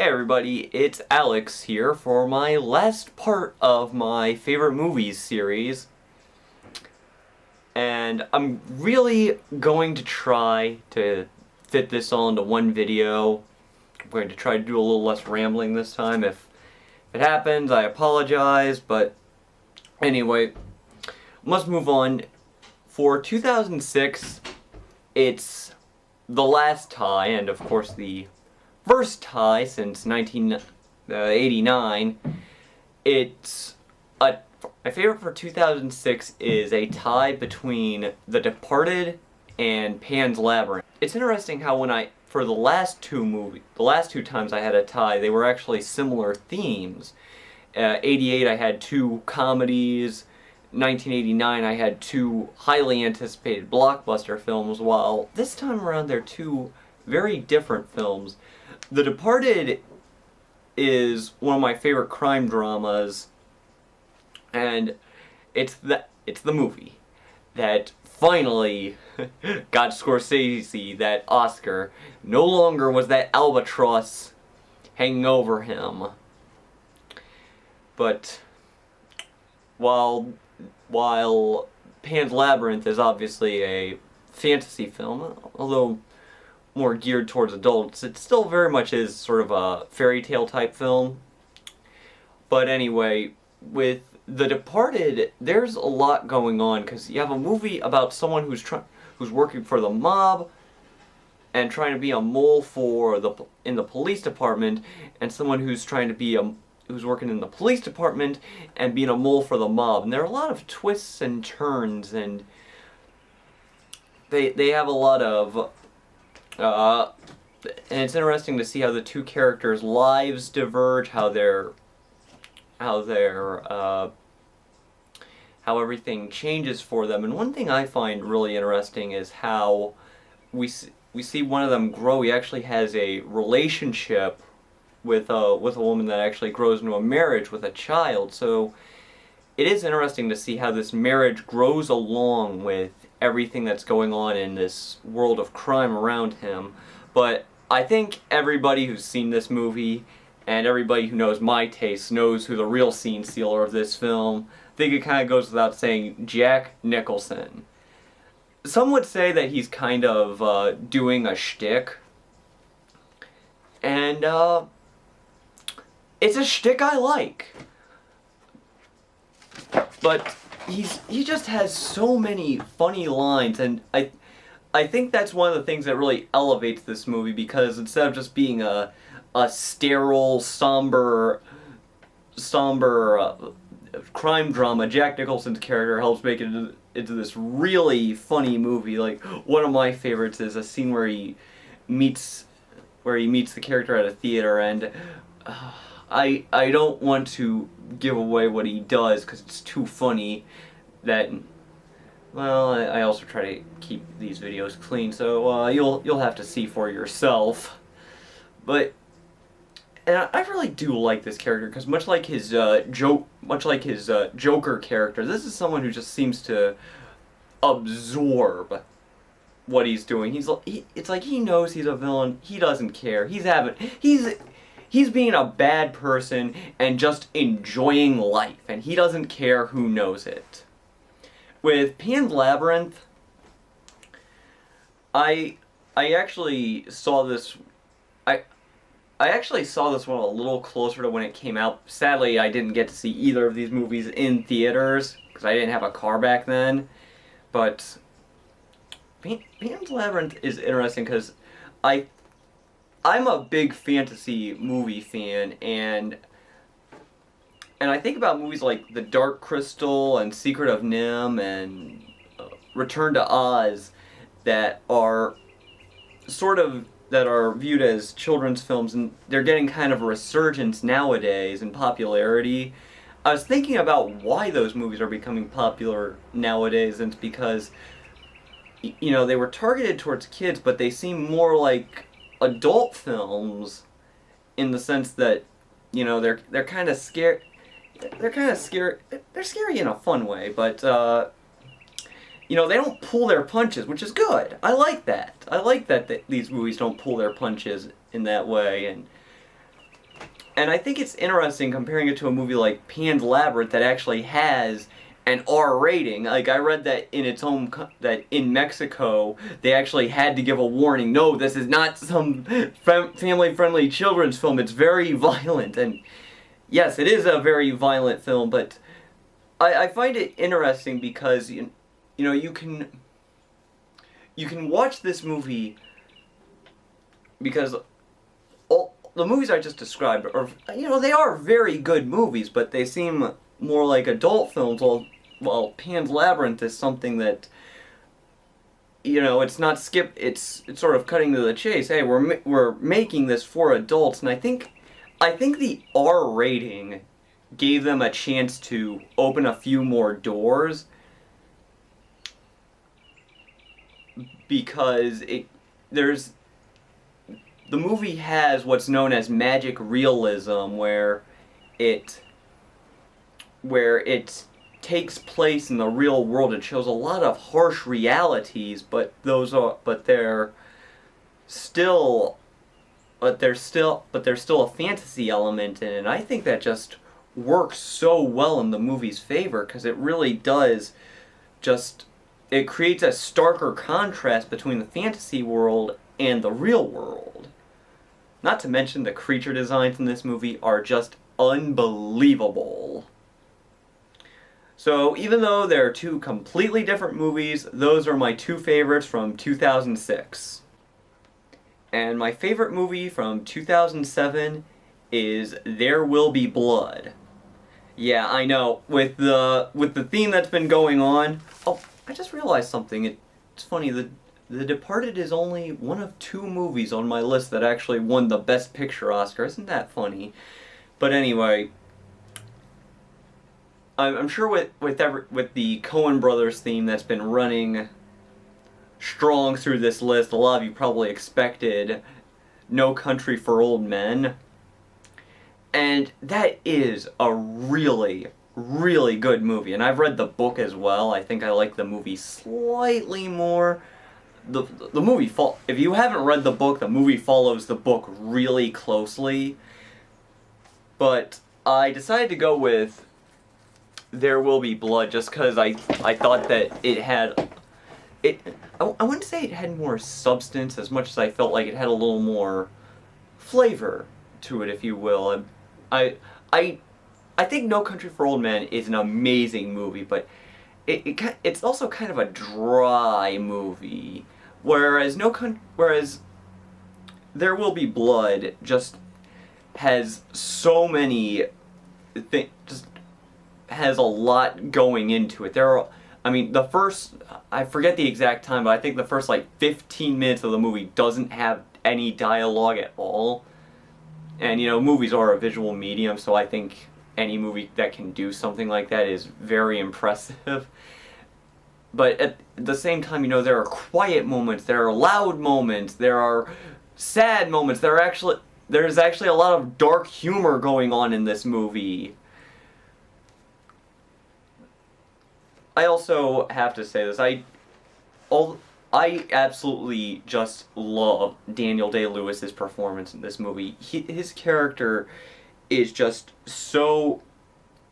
Hey everybody, it's Alex here for my last part of my favorite movies series. And I'm really going to try to fit this all into one video. I'm going to try to do a little less rambling this time. If it happens, I apologize, but anyway, let's move on. For 2006, it's the last tie, and of course the first tie since 1989. My favorite for 2006 is a tie between The Departed and Pan's Labyrinth. It's interesting how for the last two times I had a tie, they were actually similar themes. 88 I had two comedies, 1989 I had two highly anticipated blockbuster films, while this time around they're two very different films. The Departed is one of my favorite crime dramas, and it's the movie that finally got Scorsese that Oscar. No longer was that albatross hanging over him. But while Pan's Labyrinth is obviously a fantasy film, although more geared towards adults, it still very much is sort of a fairy tale type film. But anyway, with The Departed, there's a lot going on, because you have a movie about someone who's working for the mob and trying to be a mole in the police department, and someone who's who's working in the police department and being a mole for the mob. And there are a lot of twists and turns, and they have a lot of and it's interesting to see how the two characters' lives diverge, how everything changes for them. And one thing I find really interesting is how we see one of them grow. He actually has a relationship with a woman that actually grows into a marriage with a child. So it is interesting to see how this marriage grows along with everything that's going on in this world of crime around him. But I think everybody who's seen this movie, and everybody who knows my taste, knows who the real scene stealer of this film. I think it kind of goes without saying, Jack Nicholson. Some would say that he's kind of doing a shtick, and it's a shtick I like. But he just has so many funny lines, and I think that's one of the things that really elevates this movie, because instead of just being a sterile, somber crime drama, Jack Nicholson's character helps make it into this really funny movie. Like, one of my favorites is a scene where he meets the character at a theater, and I don't want to give away what he does because it's too funny. Well, I also try to keep these videos clean, so you'll have to see for yourself. But I really do like this character, because much like his Joker character, this is someone who just seems to absorb what he's doing. It's like he knows he's a villain. He doesn't care. He's being a bad person and just enjoying life, and he doesn't care who knows it. With Pan's Labyrinth, I actually saw this. I actually saw this one a little closer to when it came out. Sadly, I didn't get to see either of these movies in theaters because I didn't have a car back then. But Pan's Labyrinth is interesting because I'm a big fantasy movie fan, and I think about movies like The Dark Crystal and Secret of NIMH and Return to Oz that are viewed as children's films, and they're getting kind of a resurgence nowadays in popularity. I was thinking about why those movies are becoming popular nowadays, and it's because, they were targeted towards kids, but they seem more like adult films in the sense that, they're kind of scary. They're kind of scary. They're scary in a fun way, but they don't pull their punches, which is good. I like that. I like that these movies don't pull their punches in that way, and And I think it's interesting comparing it to a movie like Pan's Labyrinth that actually has an R rating. Like, I read that in its own that in Mexico they actually had to give a warning. No, this is not some family-friendly children's film. It's very violent, and yes, it is a very violent film. But I find it interesting because you know you can watch this movie because all the movies I just described are, you know, they are very good movies, but they seem more like adult films. Well, Pan's Labyrinth is something that, you know, it's not it's sort of cutting to the chase. Hey, we're making this for adults, and I think the R rating gave them a chance to open a few more doors, because the movie has what's known as magic realism, where it takes place in the real world. It shows a lot of harsh realities, but there's still a fantasy element in it. And I think that just works so well in the movie's favor, because it really does it creates a starker contrast between the fantasy world and the real world. Not to mention the creature designs in this movie are just unbelievable. So even though they're two completely different movies, those are my two favorites from 2006. And my favorite movie from 2007 is There Will Be Blood. Yeah, I know, with the theme that's been going on. Oh, I just realized something. It's funny, The Departed is only one of 2 movies on my list that actually won the Best Picture Oscar. Isn't that funny? But anyway, I'm sure with the Coen Brothers theme that's been running strong through this list, a lot of you probably expected No Country for Old Men. And that is a really, really good movie. And I've read the book as well. I think I like the movie slightly more. The movie, if you haven't read the book, the movie follows the book really closely. But I decided to go with There Will Be Blood just because I thought that it had... I wouldn't say it had more substance as much as I felt like it had a little more flavor to it, if you will. I think No Country for Old Men is an amazing movie, but it's also kind of a dry movie, whereas There Will Be Blood just has so many just has a lot going into it. I forget the exact time, but I think the first like 15 minutes of the movie doesn't have any dialogue at all. And you know, movies are a visual medium, so I think any movie that can do something like that is very impressive. But at the same time, you know, there are quiet moments, there are loud moments, there are sad moments, there's actually a lot of dark humor going on in this movie. I also have to say this, I absolutely just love Daniel Day-Lewis's performance in this movie. His character is just so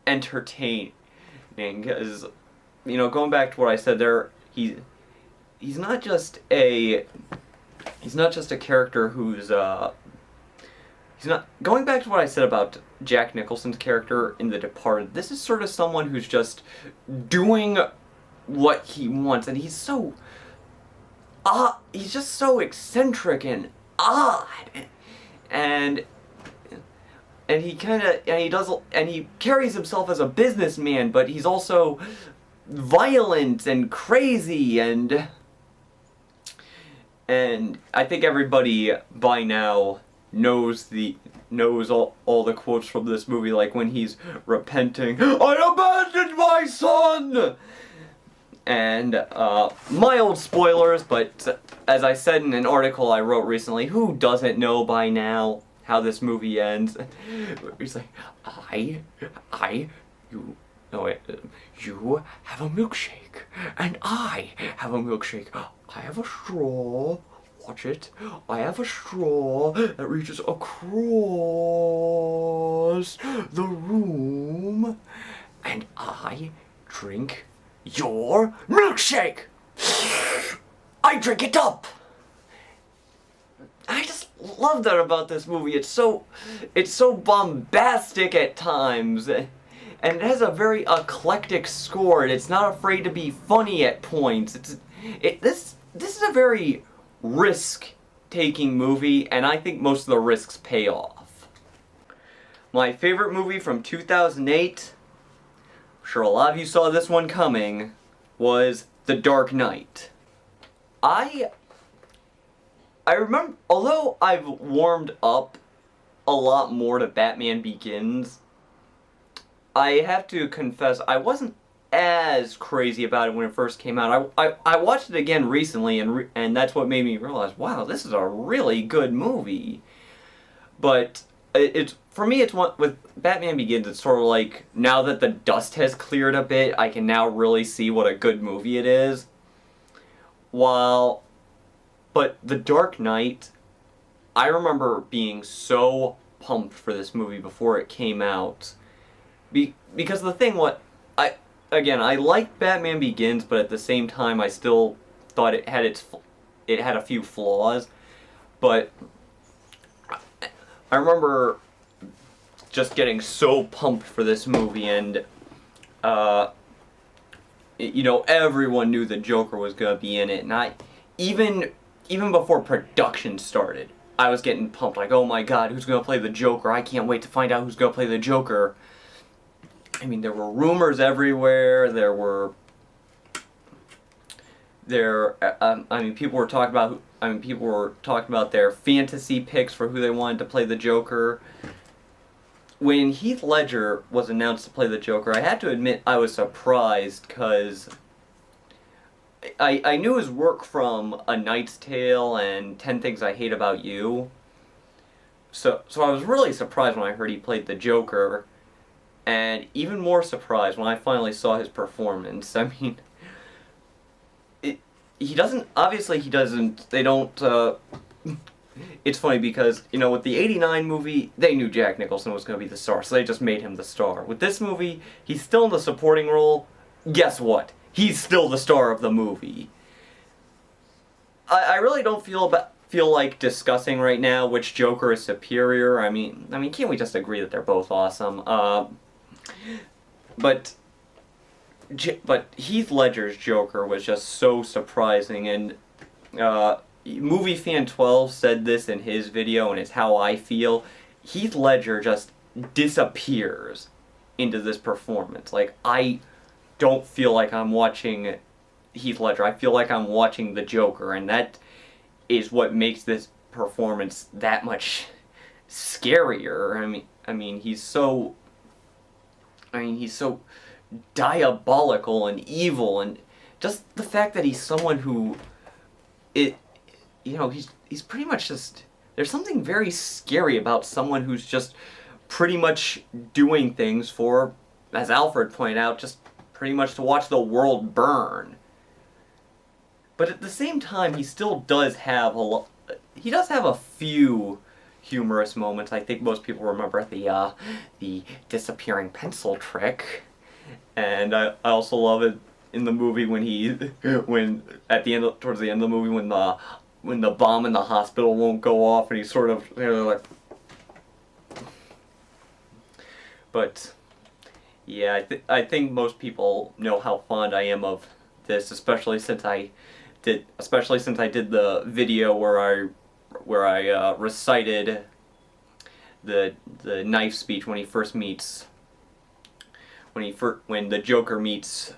entertaining, because, you know, going back to what I said there, he's not just a character who's going back to what I said about Jack Nicholson's character in The Departed. This is sort of someone who's just doing what he wants, and he's just so eccentric and odd, and he carries himself as a businessman, but he's also violent and crazy, and I think everybody by now knows all the quotes from this movie, like when he's repenting, "I abandoned my son!" And mild spoilers, but as I said in an article I wrote recently, who doesn't know by now how this movie ends? He's like, you have a milkshake, and I have a milkshake. I have a straw. watch it. I have a straw that reaches across the room, and I drink your milkshake. I drink it up. I just love that about this movie. It's so bombastic at times, and it has a very eclectic score, and it's not afraid to be funny at points. This is a very risk-taking movie, and I think most of the risks pay off. My favorite movie from 2008, I'm sure a lot of you saw this one coming, was The Dark Knight. I remember, although I've warmed up a lot more to Batman Begins, I have to confess I wasn't as crazy about it when it first came out. I watched it again recently, and that's what made me realize, wow, this is a really good movie. But for me, it's one with Batman Begins. It's sort of like, now that the dust has cleared a bit, I can now really see what a good movie it is. But The Dark Knight, I remember being so pumped for this movie before it came out. Because the thing, I liked Batman Begins, but at the same time, I still thought it had a few flaws. But I remember just getting so pumped for this movie, and everyone knew the Joker was gonna be in it, and even before production started, I was getting pumped, like, oh my god, who's gonna play the Joker? I can't wait to find out who's gonna play the Joker. I mean, there were rumors everywhere. People were talking about their fantasy picks for who they wanted to play the Joker. When Heath Ledger was announced to play the Joker, I had to admit I was surprised, because I knew his work from A Knight's Tale and 10 Things I Hate About You. So I was really surprised when I heard he played the Joker, and even more surprised when I finally saw his performance. I mean, it's funny because, with the '89 movie, they knew Jack Nicholson was going to be the star, so they just made him the star. With this movie, he's still in the supporting role. Guess what? He's still the star of the movie. I really don't feel like discussing right now which Joker is superior. I mean, can't we just agree that they're both awesome? But Heath Ledger's Joker was just so surprising, and Movie Fan 12 said this in his video, and it's how I feel. Heath Ledger just disappears into this performance. Like, I don't feel like I'm watching Heath Ledger. I feel like I'm watching the Joker, and that is what makes this performance that much scarier. I mean, he's so diabolical and evil, and just the fact that he's someone who he's pretty much just, there's something very scary about someone who's just pretty much doing things for, as Alfred pointed out, just pretty much to watch the world burn. But at the same time, he still does have a few humorous moments. I think most people remember the disappearing pencil trick, and I also love it in the movie towards the end of the movie, when the bomb in the hospital won't go off, and he's sort of like. But yeah, I think most people know how fond I am of this, especially since I did the video where I recited the knife speech when the Joker meets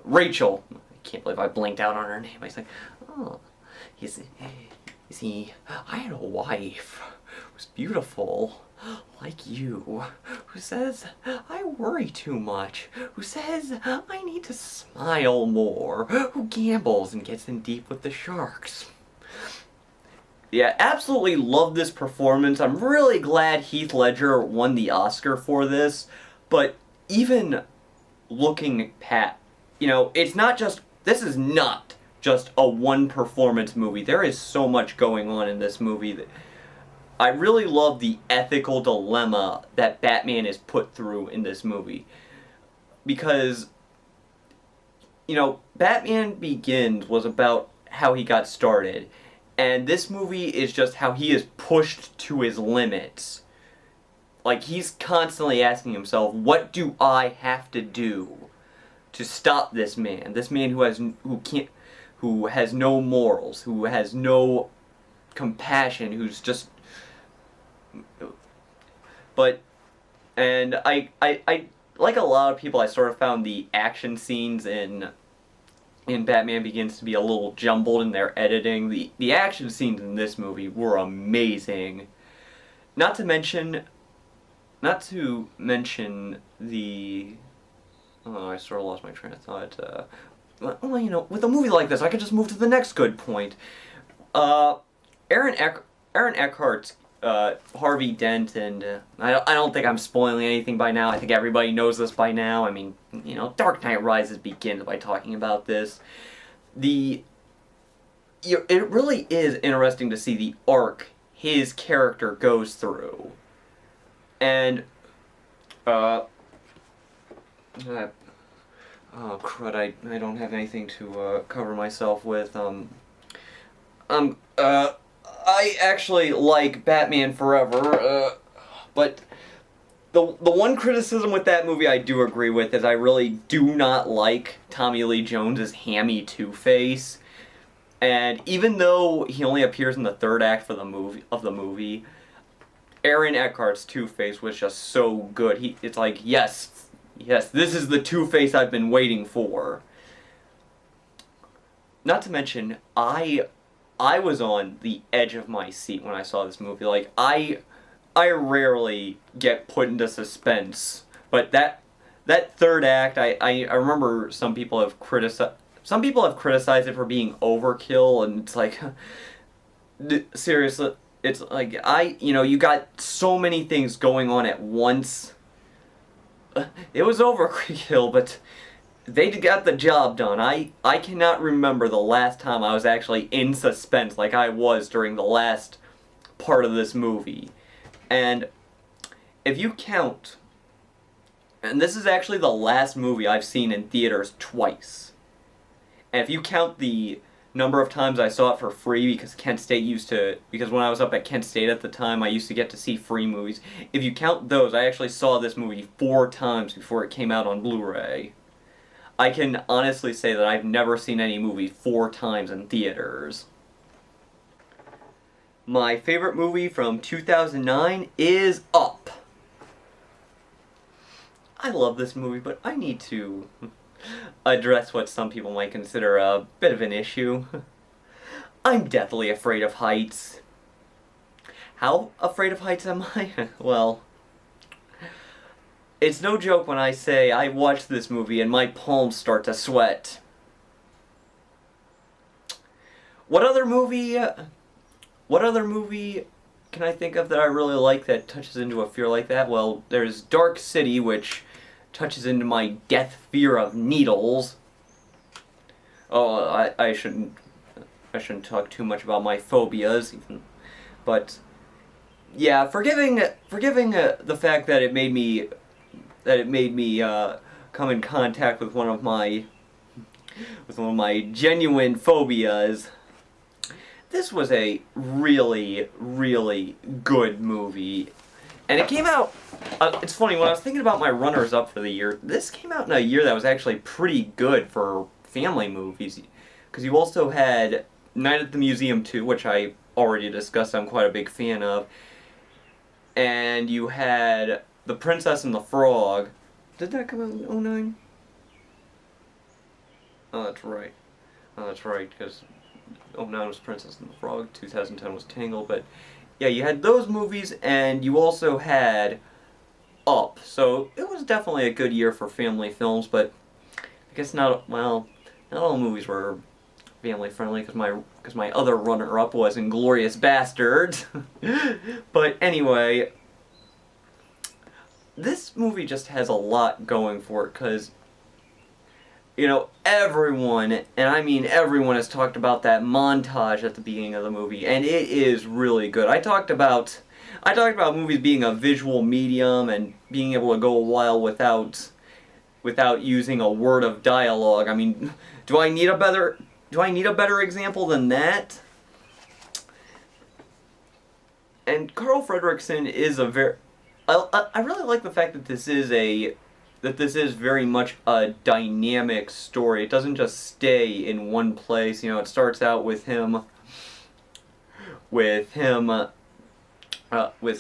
Rachel. I can't believe I blinked out on her name. I was like, oh, you see, I had a wife who was beautiful, like you, who says I worry too much, who says I need to smile more, who gambles and gets in deep with the sharks. Yeah, absolutely love this performance. I'm really glad Heath Ledger won the Oscar for this, but even looking this is not just a one performance movie. There is so much going on in this movie that I really love the ethical dilemma that Batman is put through in this movie. Because, you know, Batman Begins was about how he got started. And this movie is just how he is pushed to his limits. Like, he's constantly asking himself, what do I have to do to stop this man? This man who has no morals, who has no compassion, who's just... But, and I like a lot of people, I sort of found the action scenes in Batman Begins to be a little jumbled in their editing. The action scenes in this movie were amazing. Not to mention the... Oh, I sort of lost my train of thought. Well, you know, with a movie like this, I could just move to the next good point. Aaron Eckhart's Harvey Dent, and I don't think I'm spoiling anything by now. I think everybody knows this by now. I mean, you know, Dark Knight Rises begins by talking about this. It really is interesting to see the arc his character goes through. And, oh crud, I don't have anything to cover myself with. I actually like Batman Forever, but the one criticism with that movie I do agree with is I really do not like Tommy Lee Jones's hammy Two-Face. And even though he only appears in the third act of the movie, Aaron Eckhart's Two-Face was just so good. It's like, yes, this is the Two-Face I've been waiting for. Not to mention, I was on the edge of my seat when I saw this movie. Like, I rarely get put into suspense, but that third act, I remember some people have criticized it for being overkill, and it's like, seriously, it's like, you know, you got so many things going on at once. It was overkill, but they got the job done. I cannot remember the last time I was actually in suspense like I was during the last part of this movie. And if you count, and this is actually the last movie I've seen in theaters twice. And if you count the number of times I saw it for free, because because when I was up at Kent State at the time, I used to get to see free movies. If you count those, I actually saw this movie 4 times before it came out on Blu-ray. I can honestly say that I've never seen any movie 4 times in theaters. My favorite movie from 2009 is Up. I love this movie, but I need to address what some people might consider a bit of an issue. I'm deathly afraid of heights. How afraid of heights am I? Well, it's no joke when I say I watch this movie and my palms start to sweat. What other movie can I think of that I really like that touches into a fear like that? Well, there's Dark City, which touches into my death fear of needles. Oh, I shouldn't talk too much about my phobias, but yeah, forgiving the fact that it made me come in contact with one of my genuine phobias. This was a really, really good movie. And it came out, it's funny, when I was thinking about my runners-up for the year, this came out in a year that was actually pretty good for family movies. Because you also had Night at the Museum 2, which I already discussed, I'm quite a big fan of. And you had The Princess and the Frog. Did that come out in 2009? Oh, that's right. Oh, that's right, because 2009 was Princess and the Frog, 2010 was Tangled, but yeah, you had those movies, and you also had Up. So it was definitely a good year for family films, but I guess not all movies were family friendly, because my other runner-up was Inglourious Basterds. But anyway, this movie just has a lot going for it, because You know, everyone, and I mean everyone, has talked about that montage at the beginning of the movie, and it is really good. I talked about movies being a visual medium and being able to go a while without using a word of dialogue. I mean, do I need a better example than that? And Carl Fredricksen is a very... I really like the fact that this is very much a dynamic story. It doesn't just stay in one place. You know, it starts out with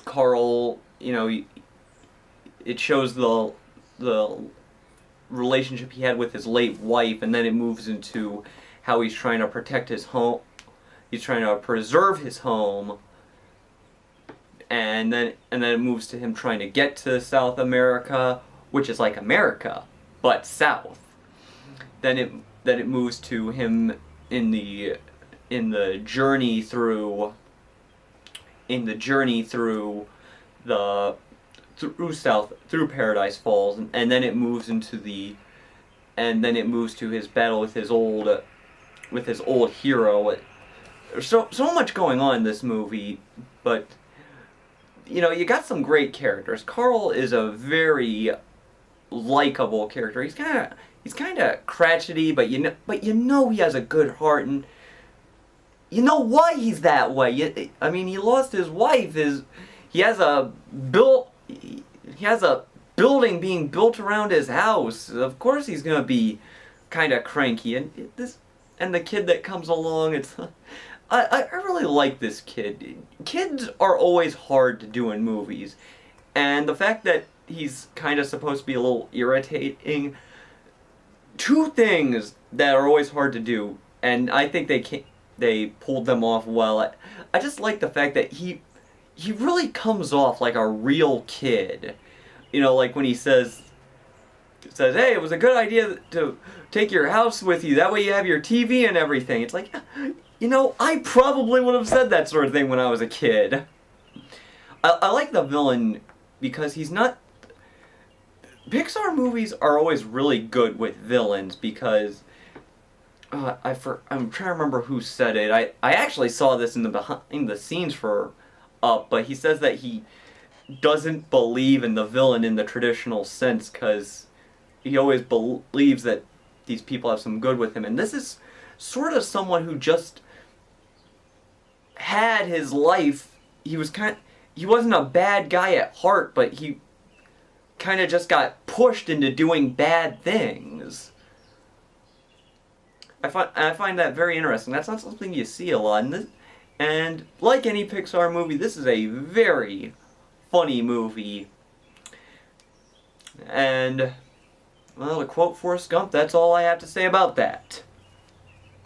Carl. You know, it shows the relationship he had with his late wife, and then it moves into how he's trying to protect his home. He's trying to preserve his home. And then it moves to him trying to get to South America, which is like America, but South. Then it moves to him in the journey through Paradise Falls, and then it moves to his battle with his old hero. There's so much going on in this movie, but you know, you got some great characters. Carl is a very likable character. He's kind of crotchety, but you know he has a good heart, and you know why he's that way. I mean, he lost his wife. He has a building being built around his house. Of course, he's gonna be kind of cranky, and the kid that comes along. I really like this kid. Kids are always hard to do in movies, and the fact that he's kind of supposed to be a little irritating. Two things that are always hard to do, and I think they pulled them off well. I just like the fact that he really comes off like a real kid. You know, like when he says, "Hey, it was a good idea to take your house with you. That way you have your TV and everything." It's like, you know, I probably would have said that sort of thing when I was a kid. I like the villain because he's not... Pixar movies are always really good with villains because... I'm trying to remember who said it. I actually saw this in the behind the scenes for Up, but he says that he doesn't believe in the villain in the traditional sense because he always believes that these people have some good with him. And this is sort of someone who just had his life. He wasn't a bad guy at heart, but he kind of just got pushed into doing bad things. I find that very interesting. That's not something you see a lot. And like any Pixar movie, this is a very funny movie. And, well, to quote Forrest Gump, that's all I have to say about that.